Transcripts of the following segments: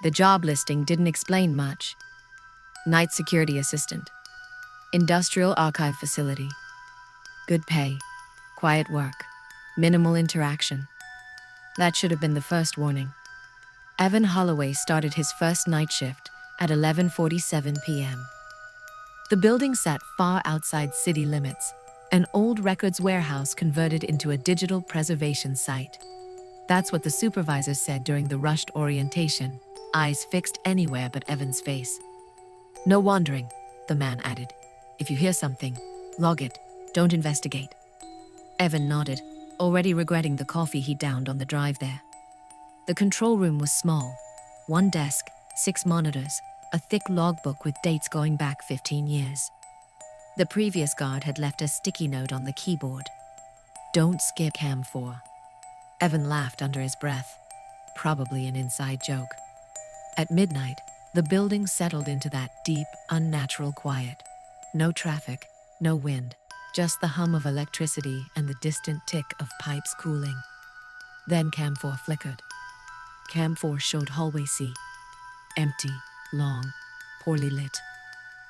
The job listing didn't explain much. Night security assistant. Industrial archive facility. Good pay. Quiet work. Minimal interaction. That should have been the first warning. Evan Holloway started his first night shift at 11:47 p.m. The building sat far outside city limits, an old records warehouse converted into a digital preservation site. That's what the supervisor said during the rushed orientation, eyes fixed anywhere but Evan's face. "No wandering," the man added. "If you hear something, log it. Don't investigate." Evan nodded, already regretting the coffee he downed on the drive there. The control room was small. 1 desk, 6 monitors, a thick logbook with dates going back 15 years. The previous guard had left a sticky note on the keyboard. "Don't skip Cam 4. Evan laughed under his breath, probably an inside joke. At midnight, the building settled into that deep, unnatural quiet. No traffic, no wind, just the hum of electricity and the distant tick of pipes cooling. Then Cam 4 flickered. Cam 4 showed hallway C. Empty, long, poorly lit.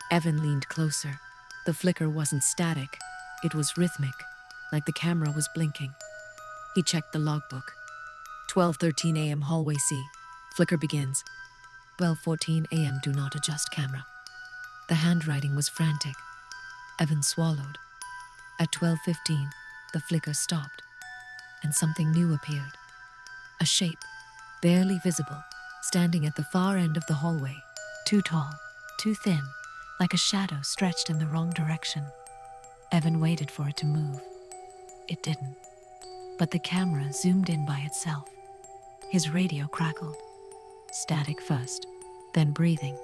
Evan leaned closer. The flicker wasn't static. It was rhythmic, like the camera was blinking. He checked the logbook. 12:13 a.m. hallway C. Flicker begins. 12:14 a.m. do not adjust camera. The handwriting was frantic. Evan swallowed. At 12:15, the flicker stopped, and something new appeared. A shape, barely visible, standing at the far end of the hallway. Too tall, too thin, like a shadow stretched in the wrong direction. Evan waited for it to move. It didn't. But the camera zoomed in by itself. His radio crackled. Static first, then breathing.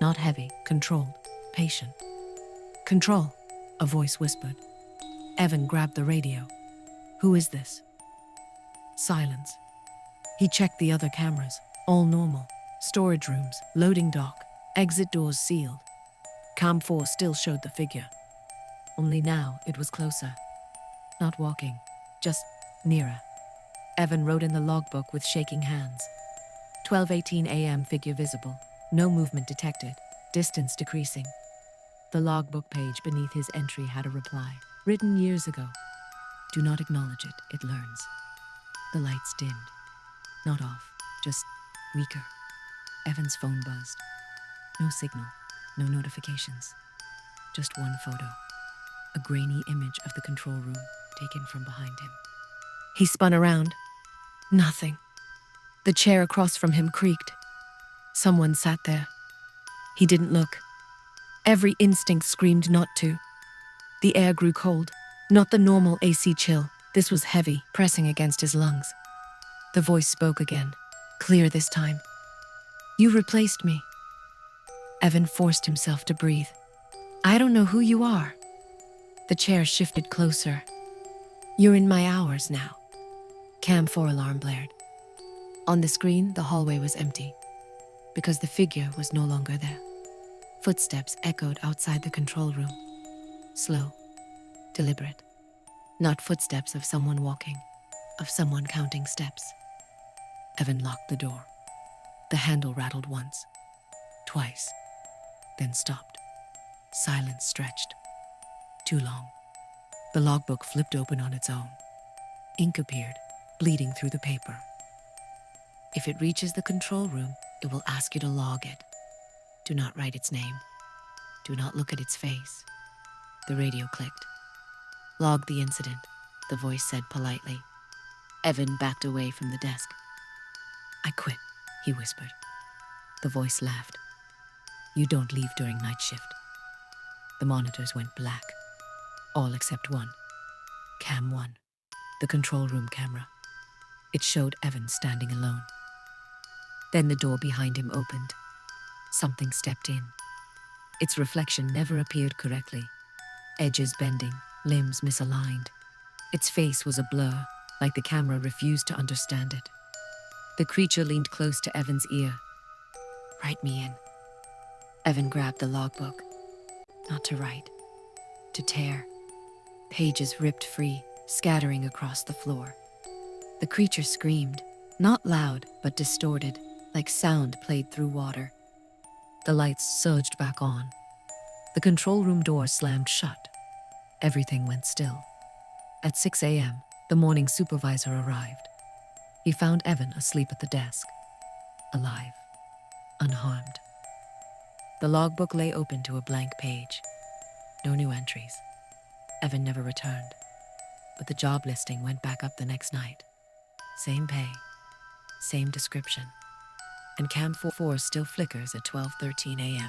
Not heavy, controlled, patient. "Control," a voice whispered. Evan grabbed the radio. "Who is this?" Silence. He checked the other cameras, all normal. Storage rooms, loading dock, exit doors sealed. Cam 4 still showed the figure. Only now it was closer. Not walking, just nearer. Evan wrote in the logbook with shaking hands. 12:18 a.m. figure visible. No movement detected. Distance decreasing. The logbook page beneath his entry had a reply, written years ago. "Do not acknowledge it, it learns." The lights dimmed. Not off, just weaker. Evan's phone buzzed. No signal, no notifications. Just one photo. A grainy image of the control room taken from behind him. He spun around. Nothing. The chair across from him creaked. Someone sat there. He didn't look. Every instinct screamed not to. The air grew cold, not the normal AC chill. This was heavy, pressing against his lungs. The voice spoke again, clear this time. "You replaced me." Evan forced himself to breathe. "I don't know who you are." The chair shifted closer. "You're in my hours now." Cam 4 alarm blared. On the screen, the hallway was empty, because the figure was no longer there. Footsteps echoed outside the control room. Slow, deliberate. Not footsteps of someone walking, of someone counting steps. Evan locked the door. The handle rattled once, twice, then stopped. Silence stretched. Too long. The logbook flipped open on its own. Ink appeared, bleeding through the paper. "If it reaches the control room, it will ask you to log it. Do not write its name. Do not look at its face." The radio clicked. "Log the incident," the voice said politely. Evan backed away from the desk. "I quit," he whispered. The voice laughed. "You don't leave during night shift." The monitors went black. All except one. Cam 1. The control room camera. It showed Evan standing alone. Then the door behind him opened. Something stepped in. Its reflection never appeared correctly. Edges bending, limbs misaligned. Its face was a blur, like the camera refused to understand it. The creature leaned close to Evan's ear. "Write me in." Evan grabbed the logbook. Not to write, to tear. Pages ripped free, scattering across the floor. The creature screamed, not loud, but distorted, like sound played through water. The lights surged back on. The control room door slammed shut. Everything went still. At 6 a.m., the morning supervisor arrived. He found Evan asleep at the desk, alive, unharmed. The logbook lay open to a blank page. No new entries. Evan never returned, but the job listing went back up the next night. Same pay, same description. And Cam 4 still flickers at 12:13 a.m.,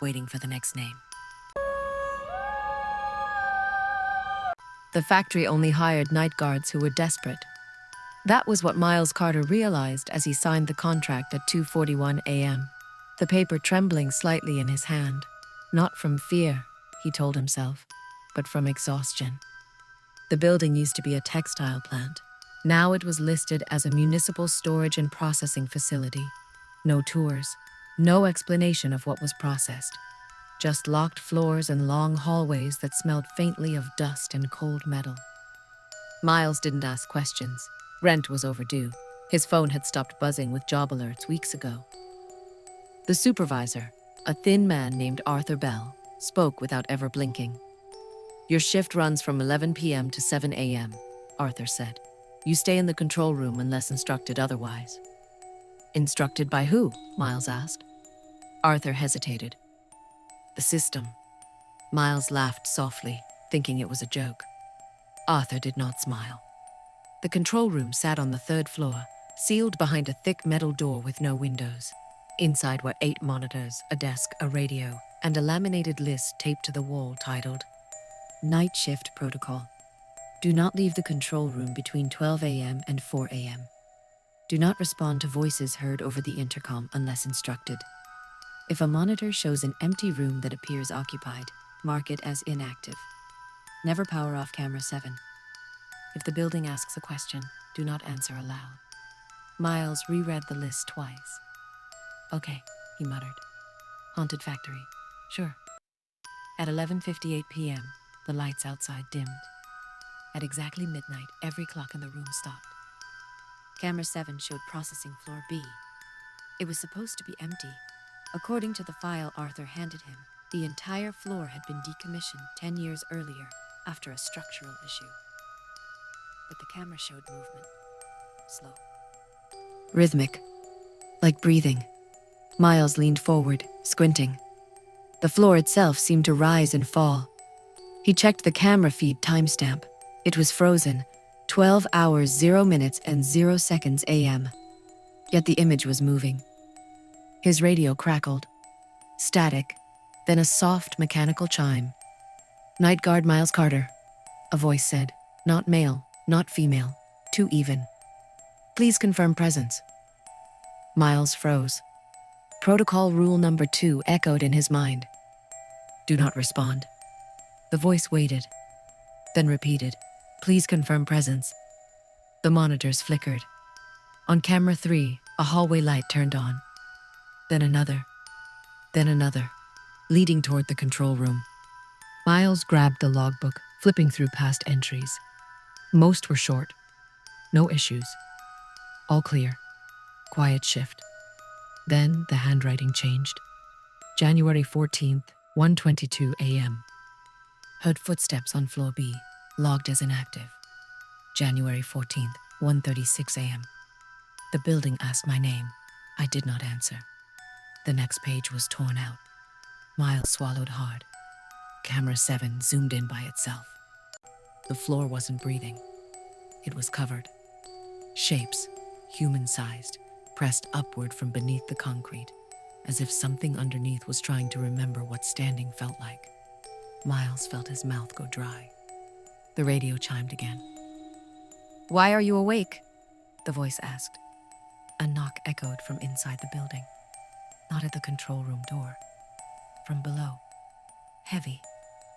waiting for the next name. The factory only hired night guards who were desperate. That was what Miles Carter realized as he signed the contract at 2:41 a.m., the paper trembling slightly in his hand. Not from fear, he told himself, but from exhaustion. The building used to be a textile plant. Now it was listed as a municipal storage and processing facility. No tours, no explanation of what was processed. Just locked floors and long hallways that smelled faintly of dust and cold metal. Miles didn't ask questions. Rent was overdue. His phone had stopped buzzing with job alerts weeks ago. The supervisor, a thin man named Arthur Bell, spoke without ever blinking. "Your shift runs from 11 p.m. to 7 a.m., Arthur said. "You stay in the control room unless instructed otherwise." "Instructed by who?" Miles asked. Arthur hesitated. "The system." Miles laughed softly, thinking it was a joke. Arthur did not smile. The control room sat on the third floor, sealed behind a thick metal door with no windows. Inside were 8 monitors, a desk, a radio, and a laminated list taped to the wall titled, "Night Shift Protocol. Do not leave the control room between 12 a.m. and 4 a.m. Do not respond to voices heard over the intercom unless instructed. If a monitor shows an empty room that appears occupied, mark it as inactive. Never power off camera 7. If the building asks a question, do not answer aloud." Miles reread the list twice. "Okay," he muttered. "Haunted factory. Sure." At 11:58 p.m., the lights outside dimmed. At exactly midnight, every clock in the room stopped. Camera 7 showed processing floor B. It was supposed to be empty. According to the file Arthur handed him, the entire floor had been decommissioned 10 years earlier after a structural issue. But the camera showed movement. Slow. Rhythmic. Like breathing. Miles leaned forward, squinting. The floor itself seemed to rise and fall. He checked the camera feed timestamp. It was frozen, 12 hours, 0 minutes, and 0 seconds a.m. Yet the image was moving. His radio crackled. Static, then a soft mechanical chime. "Night Guard Miles Carter," a voice said. Not male, not female, too even. "Please confirm presence." Miles froze. Protocol rule number 2 echoed in his mind. "Do not respond." The voice waited, then repeated, "Please confirm presence." The monitors flickered. On camera 3, a hallway light turned on. Then another, leading toward the control room. Miles grabbed the logbook, flipping through past entries. Most were short. No issues. All clear. Quiet shift. Then the handwriting changed. January 14th, 1:22 a.m. Heard footsteps on floor B, logged as inactive. January 14th, 1:36 a.m. The building asked my name. I did not answer. The next page was torn out. Miles swallowed hard. Camera 7 zoomed in by itself. The floor wasn't breathing. It was covered. Shapes, human-sized, pressed upward from beneath the concrete, as if something underneath was trying to remember what standing felt like. Miles felt his mouth go dry. The radio chimed again. "Why are you awake?" the voice asked. A knock echoed from inside the building. Not at the control room door. From below. Heavy.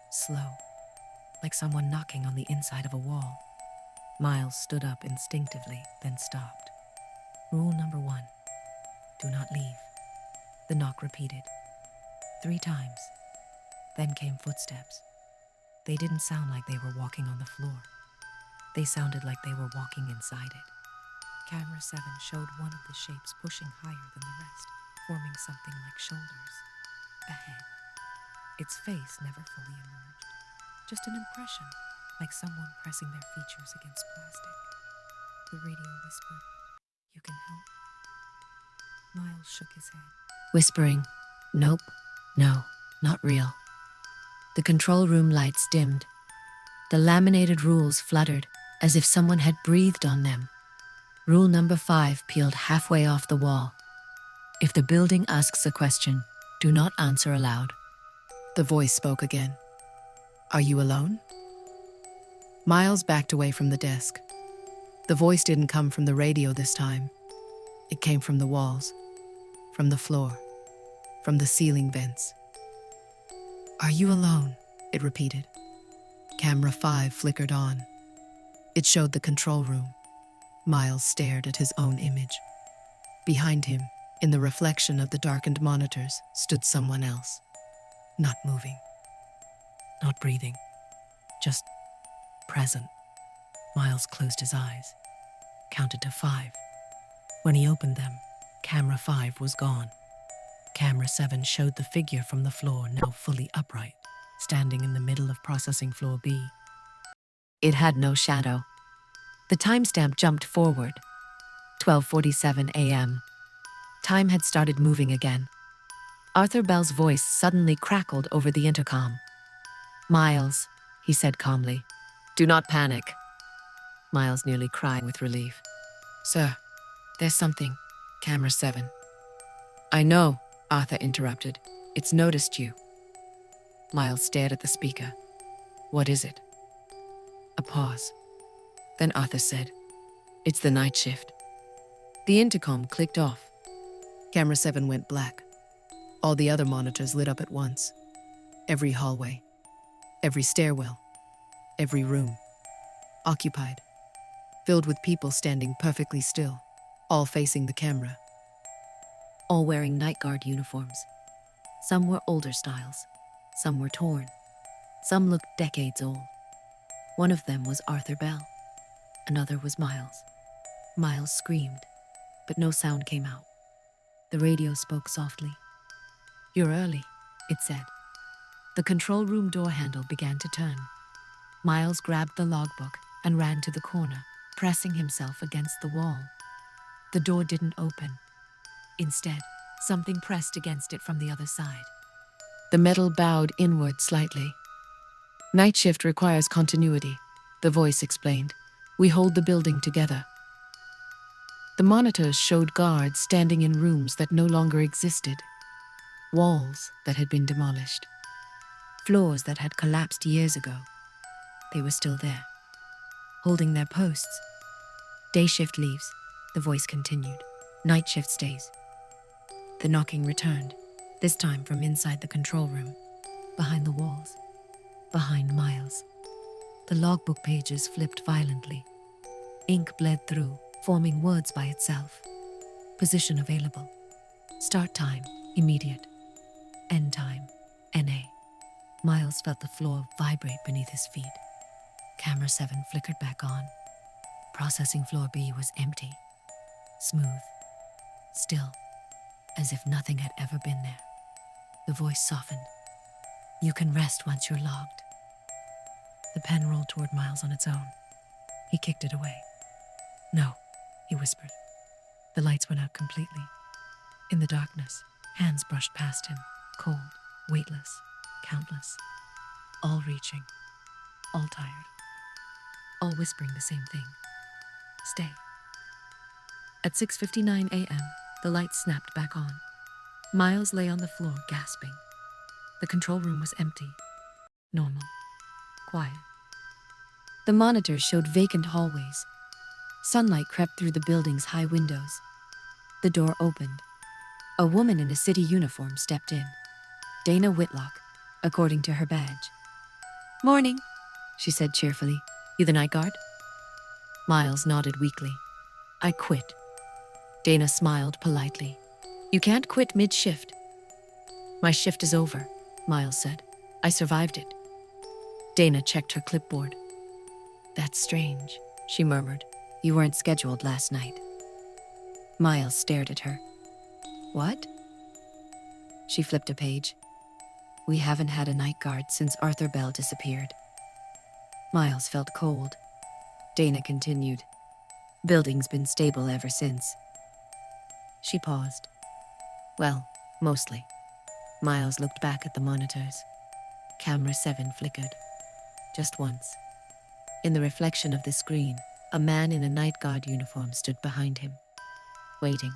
Slow. Like someone knocking on the inside of a wall. Miles stood up instinctively, then stopped. Rule number 1. Do not leave. The knock repeated. 3 times. Then came footsteps. They didn't sound like they were walking on the floor. They sounded like they were walking inside it. Camera 7 showed one of the shapes pushing higher than the rest, forming something like shoulders. Ahead. Its face never fully emerged. Just an impression, like someone pressing their features against plastic. The radio whispered, "You can help." Miles shook his head. Whispering, "Nope, no, not real." The control room lights dimmed. The laminated rules fluttered, as if someone had breathed on them. Rule number 5 peeled halfway off the wall. If the building asks a question, do not answer aloud. The voice spoke again. "Are you alone?" Miles backed away from the desk. The voice didn't come from the radio this time. It came from the walls, from the floor, from the ceiling vents. "Are you alone?" it repeated. Camera 5 flickered on. It showed the control room. Miles stared at his own image. Behind him, in the reflection of the darkened monitors, stood someone else. Not moving. Not breathing. Just present. Miles closed his eyes, counted to 5. When he opened them, camera 5 was gone. Camera 7 showed the figure from the floor, now fully upright, standing in the middle of processing floor B. It had no shadow. The timestamp jumped forward. 12:47 a.m. Time had started moving again. Arthur Bell's voice suddenly crackled over the intercom. "Miles," he said calmly, "do not panic." Miles nearly cried with relief. "Sir, there's something." Camera 7. "I know," Arthur interrupted. "It's noticed you." Miles stared at the speaker. "What is it?" A pause. Then Arthur said, "It's the night shift." The intercom clicked off. Camera 7 went black. All the other monitors lit up at once. Every hallway, every stairwell, every room. Occupied. Filled with people standing perfectly still, all facing the camera. All wearing night guard uniforms. Some were older styles. Some were torn. Some looked decades old. One of them was Arthur Bell. Another was Miles. Miles screamed, but no sound came out. The radio spoke softly. "You're early," it said. The control room door handle began to turn. Miles grabbed the logbook and ran to the corner, pressing himself against the wall. The door didn't open. Instead, something pressed against it from the other side. The metal bowed inward slightly. "Night shift requires continuity," the voice explained. "We hold the building together." The monitors showed guards standing in rooms that no longer existed. Walls that had been demolished. Floors that had collapsed years ago. They were still there, holding their posts. "Day shift leaves," the voice continued. "Night shift stays." The knocking returned, this time from inside the control room, behind the walls, behind Miles. The logbook pages flipped violently. Ink bled through, forming words by itself. Position available. Start time, immediate. End time, NA. Miles felt the floor vibrate beneath his feet. Camera 7 flickered back on. Processing floor B was empty. Smooth. Still. As if nothing had ever been there. The voice softened. "You can rest once you're logged." The pen rolled toward Miles on its own. He kicked it away. "No," he whispered. The lights went out completely. In the darkness, hands brushed past him, cold, weightless, countless. All reaching, all tired, all whispering the same thing. "Stay." At 6:59 a.m., the lights snapped back on. Miles lay on the floor, gasping. The control room was empty. Normal. Quiet. The monitors showed vacant hallways. Sunlight crept through the building's high windows. The door opened. A woman in a city uniform stepped in. Dana Whitlock, according to her badge. "Morning," she said cheerfully. "You the night guard?" Miles nodded weakly. "I quit." Dana smiled politely. "You can't quit mid-shift." "My shift is over," Miles said. "I survived it." Dana checked her clipboard. "That's strange," she murmured. "You weren't scheduled last night." Miles stared at her. What? She flipped a page. We haven't had a night guard since Arthur Bell disappeared. Miles felt cold. Dana continued. Building's been stable ever since. She paused. Well, mostly. Miles looked back at the monitors. Camera 7 flickered. Just once. In the reflection of the screen, a man in a night guard uniform stood behind him, waiting.